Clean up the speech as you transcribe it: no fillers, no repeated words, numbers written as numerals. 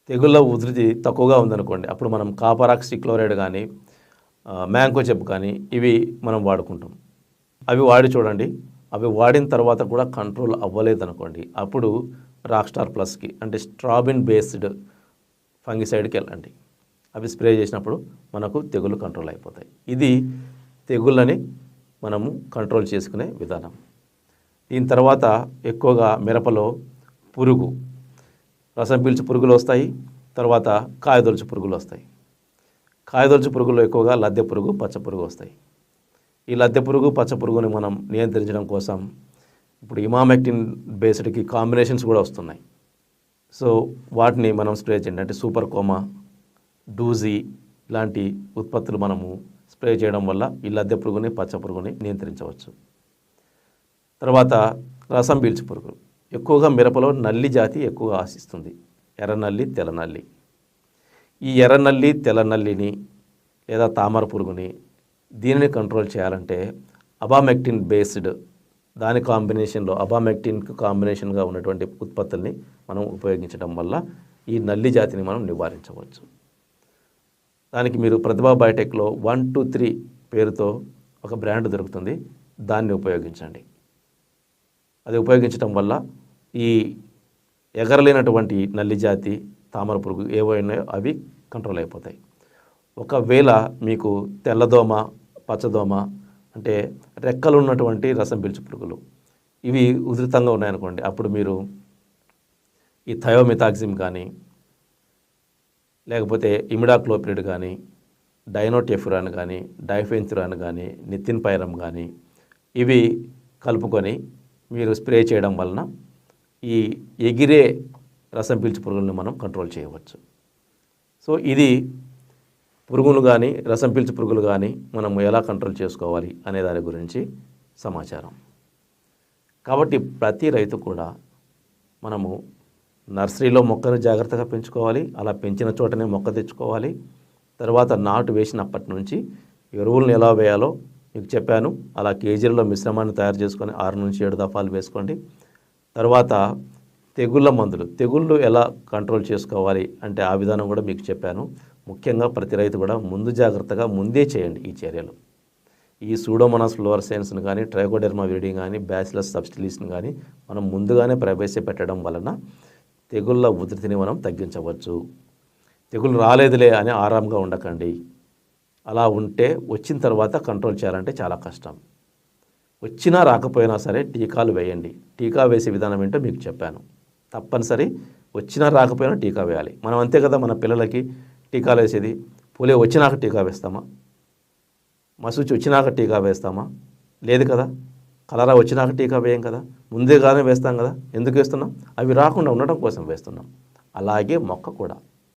తెగుళ్ళ ఉధృతి తక్కువగా ఉందనుకోండి, అప్పుడు మనం కాపర్ ఆక్సీ క్లోరైడ్ కానీ మ్యాంకోజెబ్ కానీ ఇవి మనం వాడుకుంటాం. అవి వాడి చూడండి. అవి వాడిన తర్వాత కూడా కంట్రోల్ అవ్వలేదనుకోండి, అప్పుడు రాక్స్టార్ ప్లస్కి అంటే స్ట్రాబిన్ బేస్డ్ ఫంగిసైడ్కి వెళ్ళండి. అవి స్ప్రే చేసినప్పుడు మనకు తెగుళ్ళు కంట్రోల్ అయిపోతాయి. ఇది తెగుళ్ళని మనము కంట్రోల్ చేసుకునే విధానం. దీని తర్వాత ఎక్కువగా మిరపలో పురుగు, రసం పీల్చు పురుగులు వస్తాయి. తర్వాత కాయదొలుచు పురుగులు వస్తాయి. కాయదొలుచు పురుగుల్లో ఎక్కువగా లద్దె పురుగు, పచ్చ పురుగు వస్తాయి. ఈ లద్దె పురుగు, పచ్చ పురుగుని మనం నియంత్రించడం కోసం ఇప్పుడు ఇమామెక్టిన్ బేస్డ్కి కాంబినేషన్స్ కూడా వస్తున్నాయి. సో వాటిని మనం స్ప్రే చేయండి. అంటే సూపర్ కోమా, డూజీ ఇలాంటి ఉత్పత్తులు మనము స్ప్రే చేయడం వల్ల ఈ లద్దె పురుగుని, పచ్చ పురుగుని నియంత్రించవచ్చు. తర్వాత రసం పీల్చు పురుగులు ఎక్కువగా మిరపలో నల్లి జాతి ఎక్కువగా ఆశిస్తుంది. ఎర్రనల్లి, తెల్లనల్లి. ఈ ఎర్రనల్లి, తెల్లనల్లిని లేదా తామర పురుగుని దీనిని కంట్రోల్ చేయాలంటే అబామెక్టిన్ బేస్డ్ దాని కాంబినేషన్లో అబామెక్టిన్కు కాంబినేషన్గా ఉన్నటువంటి ఉత్పత్తుల్ని మనం ఉపయోగించడం వల్ల ఈ నల్లి జాతిని మనం నివారించవచ్చు. దానికి మీరు ప్రతిభా బయోటెక్లో 123 పేరుతో ఒక బ్రాండ్ దొరుకుతుంది. దాన్ని ఉపయోగించండి. అది ఉపయోగించడం వల్ల ఈ ఎగరలేనటువంటి నల్లి జాతి, తామర పురుగు ఏవైనా అవి కంట్రోల్ అయిపోతాయి. ఒకవేళ మీకు తెల్లదోమ, పచ్చదోమ అంటే రెక్కలు ఉన్నటువంటి రసం పీల్చు పురుగులు ఇవి ఉధృతంగా ఉన్నాయనుకోండి, అప్పుడు మీరు ఈ థయోమిథాక్సిమ్ కానీ లేకపోతే ఇమిడాక్లోపిరిడ్ కానీ డైనోటెఫురాన్ కానీ డైఫెన్థురాన్ కానీ నితిన్ పైరమ్ కానీ ఇవి కలుపుకొని మీరు స్ప్రే చేయడం వలన ఈ ఎగిరే రసం పీల్చు పురుగులను మనం కంట్రోల్ చేయవచ్చు. సో ఇది పురుగులు కానీ రసం పీల్చు పురుగులు కానీ మనం ఎలా కంట్రోల్ చేసుకోవాలి అనే దాని గురించి సమాచారం. కాబట్టి ప్రతి రైతు కూడా మనము నర్సరీలో మొక్కను జాగ్రత్తగా పెంచుకోవాలి. అలా పెంచిన చోటనే మొక్క తెచ్చుకోవాలి. తర్వాత నాటు వేసినప్పటి నుంచి ఎరువులను ఎలా వేయాలో మీకు చెప్పాను. అలా కేజీలలో మిశ్రమాన్ని తయారు చేసుకొని 6 నుంచి 7 దఫాలు వేసుకోండి. తర్వాత తెగుళ్ళ మందులు, తెగుళ్ళు ఎలా కంట్రోల్ చేసుకోవాలి అంటే ఆ విధానం కూడా మీకు చెప్పాను. ముఖ్యంగా ప్రతి రైతు కూడా ముందు జాగ్రత్తగా ముందే చేయండి ఈ చర్యలు. ఈ సూడోమోనాస్ ఫ్లోరసెన్స్ను కానీ ట్రైకోడెర్మా విరిడి కానీ బ్యాసిలస్ సబ్టిలిస్ని కానీ మనం ముందుగానే ప్రవేశపెట్టడం వలన తెగుళ్ళ ఉధృతిని మనం తగ్గించవచ్చు. తెగులు రాలేదులే అని ఆరాంగా ఉండకండి. అలా ఉంటే వచ్చిన తర్వాత కంట్రోల్ చేయాలంటే చాలా కష్టం. వచ్చినా రాకపోయినా సరే టీకాలు వేయండి. టీకా వేసే విధానం ఏంటో మీకు చెప్పాను. తప్పనిసరి వచ్చినా రాకపోయినా టీకా వేయాలి. మనం అంతే కదా, మన పిల్లలకి టీకాలు వేసేది. పోలియో వచ్చినాక టీకా వేస్తామా? మసూచి వచ్చినాక టీకా వేస్తామా? లేదు కదా. కలరా వచ్చినాక టీకా వేయం కదా, ముందుగానే వేస్తాం కదా. ఎందుకు వేస్తున్నాం? అవి రాకుండా ఉండటం కోసం వేస్తున్నాం. అలాగే మొక్క కూడా